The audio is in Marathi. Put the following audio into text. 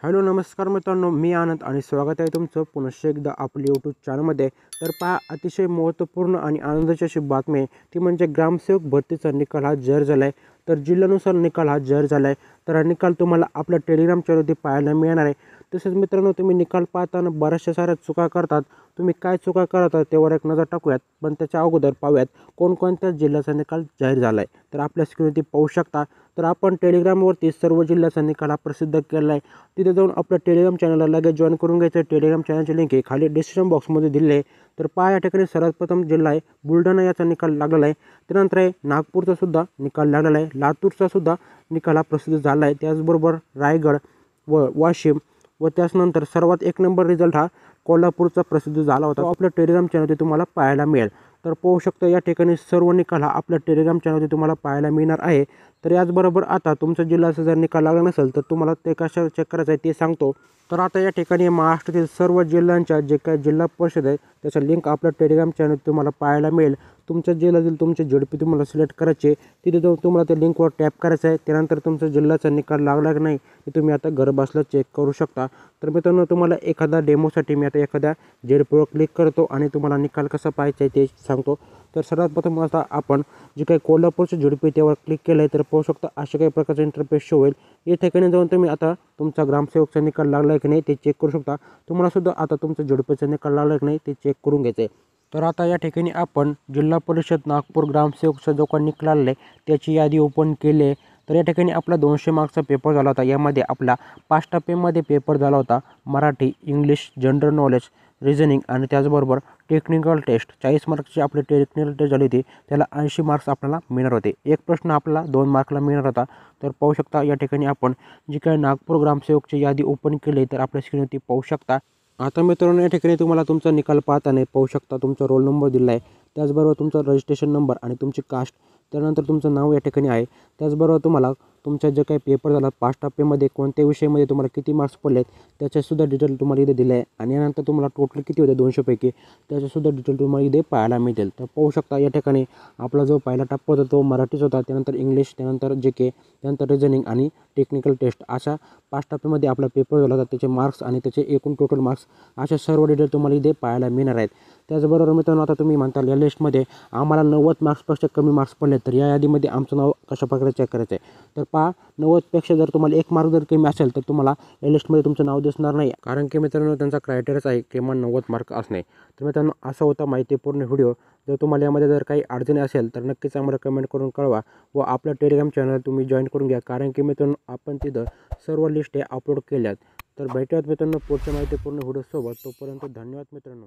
हॅलो नमस्कार मित्रांनो, मी आनंद आणि स्वागत आहे तुमचं पुनश्च एकदा आपल्या यूट्यूब चॅनलमध्ये. तर पहा, अतिशय महत्त्वपूर्ण आणि आनंदाची अशी बातमी आहे, ती म्हणजे ग्रामसेवक भरतीचा निकाल हा जाहीर झाला आहे. तर जिल्ह्यानुसार निकाल हा जाहीर झाला आहे. तर हा निकाल तुम्हाला आपल्या टेलिग्राम चॅनलवरती पाहायला मिळणार आहे. तसेच मित्रांनो, तुम्ही निकाल पाहताना बऱ्याचशा साऱ्या चुका करतात. तुम्ही काय चुका करतात त्यावर एक नजर टाकूयात. पण त्याच्या अगोदर पाहूयात कोणकोणत्या जिल्ह्याचा निकाल जाहीर झाला आहे. तर आपल्या स्क्रीनवरती पाहू शकता. तर आपण टेलिग्रामवरती सर्व जिल्ह्याचा निकाल हा प्रसिद्ध केला आहे. तिथे जाऊन आपल्या टेलिग्राम चॅनलला लगेच जॉईन करून घ्यायचं. टेलिग्राम चॅनलची लिंक आहे खाली डिस्क्रिप्शन बॉक्समध्ये दिली आहे. तर पहा, या ठिकाणी सर्वात प्रथम जिल्हा आहे बुलढाणा, याचा निकाल लागलेला आहे. त्यानंतर आहे नागपूरचा सुद्धा निकाल लागलेला आहे. लातूरचा सुद्धा निकाल हा प्रसिद्ध झाला आहे. त्याचबरोबर रायगड व वाशिम व त्याचनंतर सर्वात एक नंबर रिझल्ट हा कोल्हापूरचा प्रसिद्ध झाला होता. तो आपल्या टेलिग्राम चॅनलवरती तुम्हाला पाहायला मिळेल. तर पाहू शकता, या ठिकाणी सर्व निकाल हा आपल्या टेलिग्राम चॅनलवरती तुम्हाला पाहायला मिळणार आहे. तर याचबरोबर आता तुमचा जिल्ह्याचा जर निकाल लागला नसेल तर तुम्हाला ते कशा चेक करायचं आहे ते सांगतो. तर आता या ठिकाणी महाराष्ट्रातील सर्व जिल्ह्यांच्या जे काही जिल्हा परिषद आहे त्याचा लिंक आपल्या टेलिग्राम चॅनल तुम्हाला पाहायला मिळेल. तुमच्या जिल्ह्यातील तुमचे झेडपी तुम्हाला सिलेक्ट करायचे. तिथे जाऊन तुम्हाला त्या लिंकवर टॅप करायचं आहे. त्यानंतर तुमचा जिल्ह्याचा निकाल लागला की नाही ते तुम्ही आता घर बसल्या चेक करू शकता. तर मित्रांनो, तुम्हाला एखादा डेमोसाठी मी आता एखाद्या झेडपीवर क्लिक करतो आणि तुम्हाला निकाल कसा पाहायचा आहे ते सांगतो. तर सर्वात प्रथम आता आपण जे काही कोल्हापूरचे झेडपी त्यावर क्लिक केलं आहे तर पाहू शकता अशा काही प्रकारचा इंटरफेस शो होईल. या ठिकाणी जाऊन तुम्ही आता तुमचा ग्रामसेवकचा निकाल लागला आहे की नाही ते चेक करू शकता. तुम्हाला सुद्धा आता तुमचा झेडपीचा निकाल लागला आहे की नाही ते चेक करून घ्यायचं आहे. तर आता या ठिकाणी आपण जिल्हा परिषद नागपूर ग्रामसेवकचा जो काही निकाल लागला आहे त्याची यादी ओपन केली आहे. तर या ठिकाणी आपला 200 मार्क्सचा पेपर झाला होता. यामध्ये आपला 5 टप्प्यामध्ये पेपर झाला होता. Marathi, English, general knowledge, reasoning आणि त्याचबरोबर टेक्निकल टेस्ट 40 मार्क्सची आपली टेक्निकल टेस्ट झाली होती. त्याला 80 मार्क्स आपल्याला मिळणार होते. एक प्रश्न आपला 2 मार्कला मिळणार होता. तर पाहू शकता या ठिकाणी आपण जी काही नागपूर ग्रामसेवकची यादी ओपन केली तर आपल्या स्क्रीनवरती पाहू शकता. आता मित्रांनो, या ठिकाणी तुम्हाला तुमचा निकाल पाहताना पाहू शकता तुमचा रोल नंबर दिला आहे. त्याचबरोबर तुमचा रजिस्ट्रेशन नंबर आणि तुमची कास्ट, त्यानंतर तुमचं नाव या ठिकाणी आहे. त्याचबरोबर तुम्हाला तुमचा जे काही पेपर झाला 5 टप्प्यामध्ये कोणत्या विषयामध्ये तुम्हाला किती मार्क्स पडलेत त्याच्यासुद्धा डिटेल तुम्हाला इथे दिलं आहे. आणि यानंतर तुम्हाला टोटल किती होते 200पैकी त्याच्यासुद्धा डिटेल तुम्हाला इथे पाहायला मिळतील. तर पाहू शकता या ठिकाणी आपला जो पहिला टप्पा होता तो मराठीच होता. त्यानंतर इंग्लिश, त्यानंतर JK, त्यानंतर रिझनिंग आणि टेक्निकल टेस्ट अशा 5 टप्प्यामध्ये आपला पेपर झाला होता. त्याचे मार्क्स आणि त्याचे एकूण टोटल मार्क्स अशा सर्व डिटेल तुम्हाला इथे पाहायला मिळणार आहेत. त्याचबरोबर मित्रांनो, आता तुम्ही म्हणताल या लिस्टमध्ये आम्हाला 90 मार्क्सपेक्षा कमी मार्क्स पडले तर या यादीमध्ये आमचं नाव कशाप्रकारे चेक करायचं आहे. तर पहा, 90पेक्षा जर तुम्हाला 1 मार्क जर कमी असेल तर तुम्हाला या लिस्टमध्ये तुमचं नाव दिसणार नाही. कारण की मित्रांनो, त्यांचा क्रायटेरियाच आहे किमान 90 मार्क असणे. तर मित्रांनो, असा होता माहितीपूर्ण व्हिडिओ. जर तुम्हाला यामध्ये जर काही अडचणी असेल तर नक्कीच आम्हाला कमेंट करून कळवा व आपल्या टेलिग्राम चॅनल तुम्ही जॉईन करून घ्या. कारण की मित्रांनो, आपण तिथं सर्व लिस्ट हे अपलोड केल्यात. तर भेटूयात मित्रांनो पुढच्या माहितीपूर्ण व्हिडिओसोबत. तोपर्यंत धन्यवाद मित्रांनो.